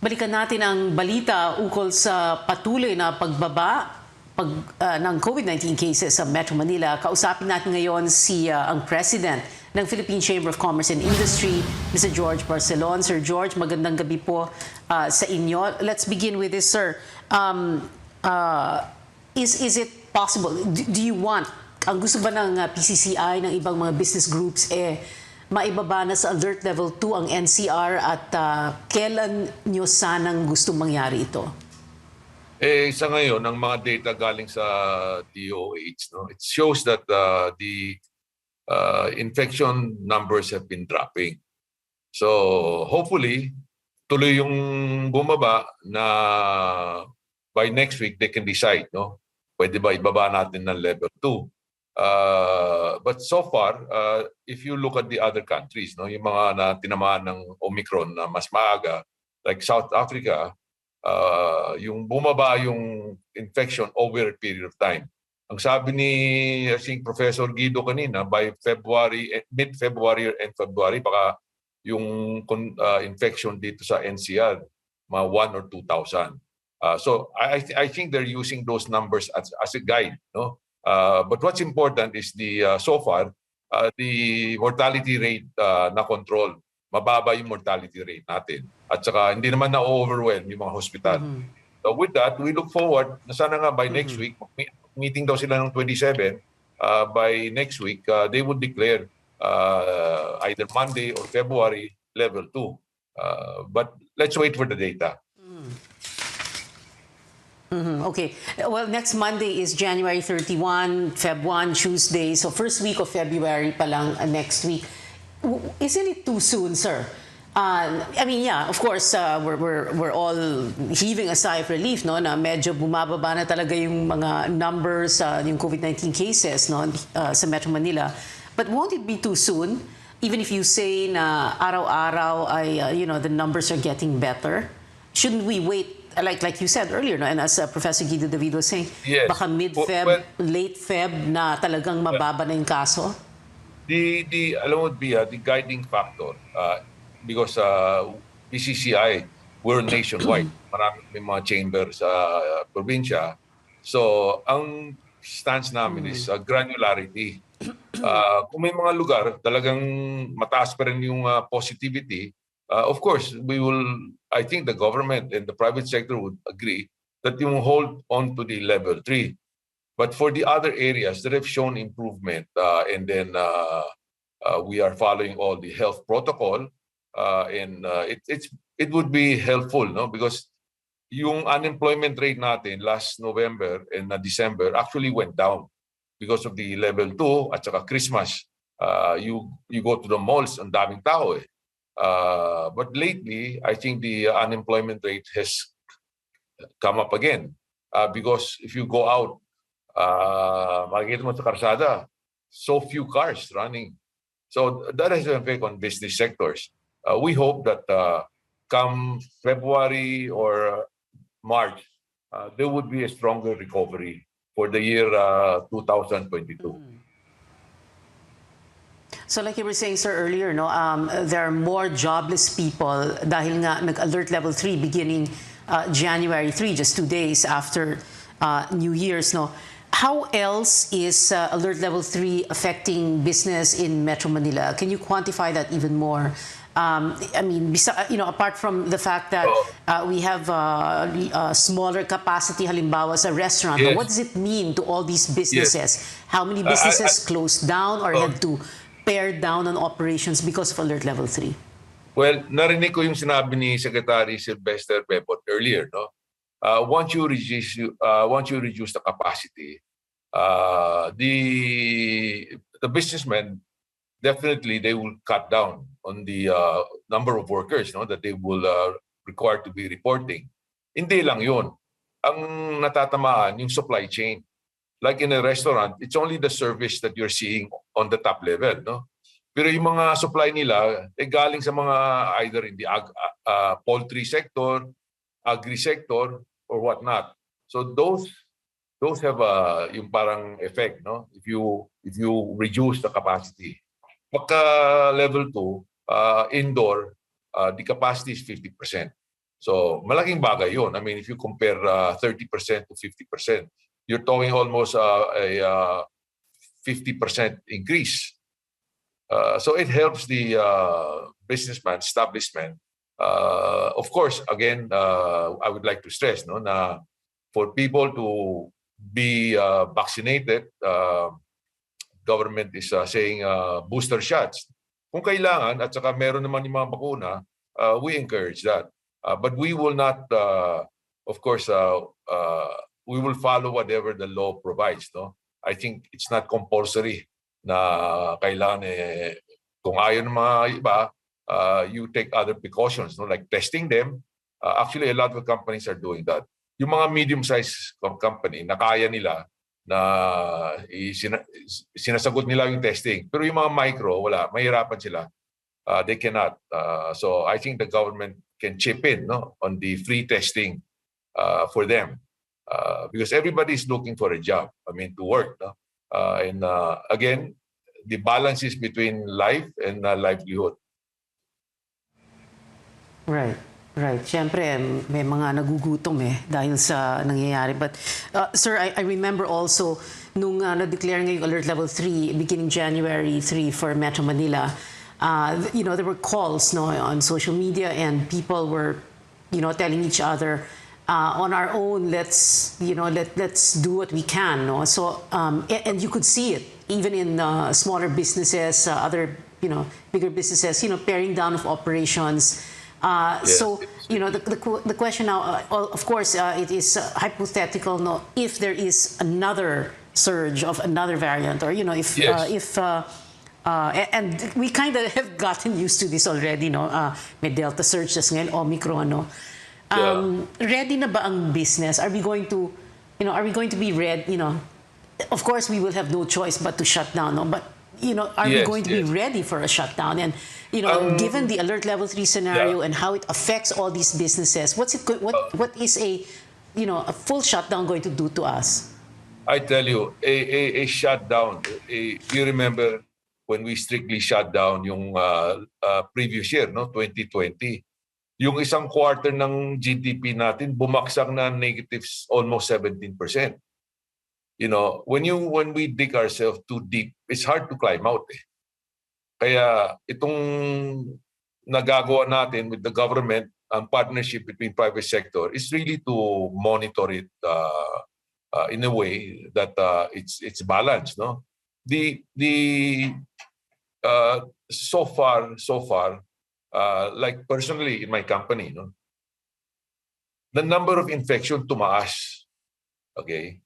Balikan natin ang balita ukol sa patuloy na pagbaba ng COVID-19 cases sa Metro Manila. Kausapin natin ngayon ang President ng Philippine Chamber of Commerce and Industry, Mr. George Barcelon. Sir George, magandang gabi po sa inyo. Let's begin with this, sir. Is it possible, do you want, ang gusto ba ng PCCI, ng ibang mga business groups, maibaba na sa alert level 2 ang NCR at kailan nyo sanang gusto mangyari ito? Sa ngayon, ang mga data galing sa DOH, no, it shows that the infection numbers have been dropping. So hopefully, tuloy yung bumaba na by next week they can decide, no? Pwede ba ibaba natin ng level 2? But so far, if you look at the other countries, no, yung mga na tinamaan ng Omicron na mas maaga, like South Africa, yung bumaba yung infection over a period of time. Ang sabi ni I think Professor Guido kanina, by February, mid-February and February, baka yung infection dito sa NCR, mga 1 or 2,000. So I think they're using those numbers as a guide, no? But what's important is so far the mortality rate na control. Mababa yung mortality rate natin. At saka hindi naman na-overwhelm yung mga hospital. So with that, we look forward na sana nga by next week, meeting daw sila ng 27, by next week, they would declare either Monday or February level 2. But let's wait for the data. Okay. Well, next Monday is January 31, Feb 1, Tuesday. So first week of February pa lang next week. Isn't it too soon, sir? I mean, yeah, of course, we're all heaving a sigh of relief, no, na medyo bumababa na talaga yung mga numbers, yung COVID-19 cases, no, sa Metro Manila. But won't it be too soon? Even if you say na araw-araw ay, the numbers are getting better, shouldn't we wait? Like you said earlier, no, and as Professor Guido David was saying, yes, baka mid-Feb, late Feb na talagang mababa na yung kaso? Alam mo, Pia, the guiding factor, because PCCI, we're nationwide. May mga chambers sa probinsya. So, ang stance namin is granularity. Kung may mga lugar, talagang mataas pa rin yung positivity, of course, I think the government and the private sector would agree that you hold on to the level 3. But for the other areas that have shown improvement, and then we are following all the health protocol, and it would be helpful, no? Because yung unemployment rate natin last November and December actually went down because of the level 2 at saka Christmas. You go to the malls, ang daming tao eh. But lately, I think the unemployment rate has come up again, because if you go out, makikita mo sa karsada, so few cars running. So that has an effect on business sectors. We hope that come February or March, there would be a stronger recovery for the year 2022. So like you were saying, sir, earlier, no, there are more jobless people dahil nga nag-alert level 3 beginning January 3, just 2 days after New Year's, no? How else is alert level 3 affecting business in Metro Manila? Can you quantify that even more? I mean, apart from the fact that we have smaller capacity, halimbawa sa restaurant, yes. What does it mean to all these businesses? Yes. How many businesses closed down or had to pare down on operations because of alert level 3? Well, narinig ko yung sinabi ni Secretary Sylvester Pepot earlier, no? Once you reduce the capacity, the businessmen definitely they will cut down on the number of workers, no, that they will require to be reporting. Hindi lang yun. Ang natatamaan yung supply chain. Like in a restaurant, it's only the service that you're seeing on the top level, no? Pero yung mga supply nila galing sa mga either in the poultry sector, agri sector, or whatnot. So those have yung parang effect, no? If you reduce the capacity. Pagka level 2, indoor, the capacity is 50%. So malaking bagay yun. I mean, if you compare 30% to 50%, you're talking almost a 50% increase. So it helps the businessman, establishment. Of course, again, I would like to stress no, na for people to be vaccinated, government is saying booster shots. Kung kailangan at saka meron naman yung mga bakuna, we encourage that. But we will not, of course, we will follow whatever the law provides. No? I think it's not compulsory na kailangan kung ayaw ng mga iba, you take other precautions, no? Like testing them. Actually, a lot of companies are doing that. Yung mga medium-sized company, na kaya nila na sinasagot nila yung testing. Pero yung mga micro, wala. Mahirapan sila. They cannot. So I think the government can chip in no, on the free testing for them. Because everybody is looking for a job. I mean, to work. No? And again, the balance is between life and livelihood. Right. Right. Siyempre, may mga nagugutom dahil sa nangyayari. But, sir, I remember also nung na-declare ngayong Alert Level 3, beginning January 3 for Metro Manila, there were calls no, on social media and people were, telling each other, on our own, let's do what we can. No? So, and you could see it even in smaller businesses, other, bigger businesses, paring down of operations. Yes. So, the question now, of course, it is hypothetical. No, if there is another surge of another variant, or if yes. And we kind of have gotten used to this already. No, may Delta surge, tas ngayon Omicron. No, ready na ba ang business? Are we going to, be ready? Of course, we will have no choice but to shut down. No, but are we going to be ready for a shutdown? And given the Alert Level 3 scenario and how it affects all these businesses, what is a full shutdown going to do to us? I tell you, a shutdown. You remember when we strictly shut down yung previous year, no, 2020. Yung isang quarter ng GDP natin bumagsak na negatives almost 17%. When we dig ourselves too deep, it's hard to climb out. Kaya itong nagagawa natin with the government, ang partnership between private sector is really to monitor it in a way that it's balanced. No, so far, like personally in my company, no, the number of infection tumaas. Okay.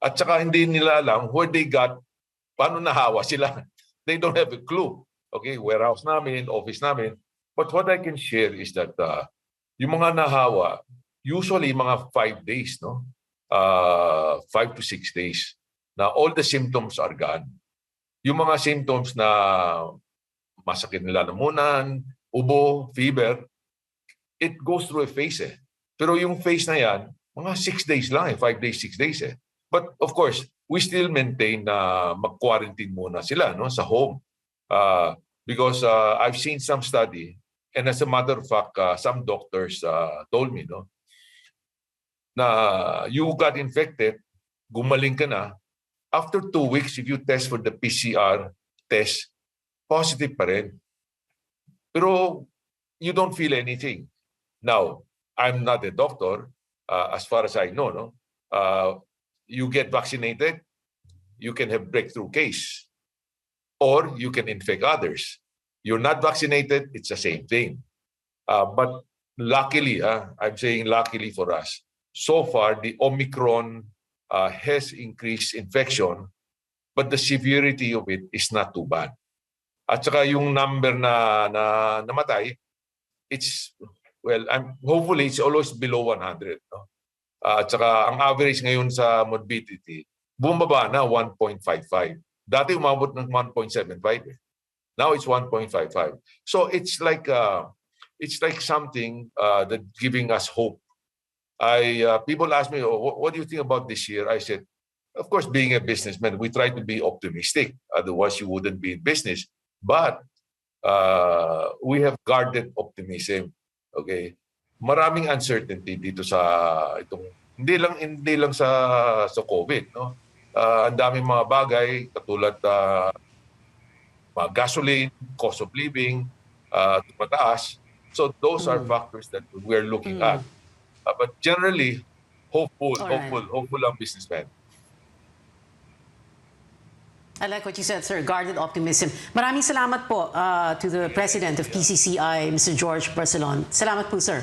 At saka hindi nila alam where they got, paano nahawa sila. They don't have a clue. Okay, warehouse namin, office namin. But what I can share is that yung mga nahawa, usually mga 5 days, no? 5 to 6 days, na all the symptoms are gone. Yung mga symptoms na masakit nila lamunan, ubo, fever, it goes through a phase. Pero yung phase na yan, mga 6 days lang 5 days, 6 days. But of course, we still maintain na mag-quarantine muna sila no, sa home. Because I've seen some study, and as a matter of fact, some doctors told me no, na you got infected, gumaling ka na, after 2 weeks, if you test for the PCR test, positive pa rin. Pero you don't feel anything. Now, I'm not a doctor, as far as I know, no? You get vaccinated, you can have breakthrough case, or you can infect others. You're not vaccinated, it's the same thing. But luckily, I'm saying luckily for us, so far the Omicron has increased infection, but the severity of it is not too bad. At saka yung number na namatay, it's, hopefully it's always below 100. No? At saka ang average ngayon sa morbidity, bumaba na 1.55. Dati umabot ng 1.75. Now it's 1.55. So it's like something that giving us hope. People ask me, what do you think about this year? I said, of course, being a businessman, we try to be optimistic. Otherwise, you wouldn't be in business. But we have guarded optimism. Okay. maraming uncertainty dito sa itong hindi lang sa COVID, no. Ang daming mga bagay katulad mga gasoline, cost of living, tumataas. So those are factors that we're looking at. But generally, hopeful Alright. ang businessman. I like what you said, sir. Guarded optimism. Maraming salamat po to the President of PCCI, Mr. George Barcelon. Salamat po, sir.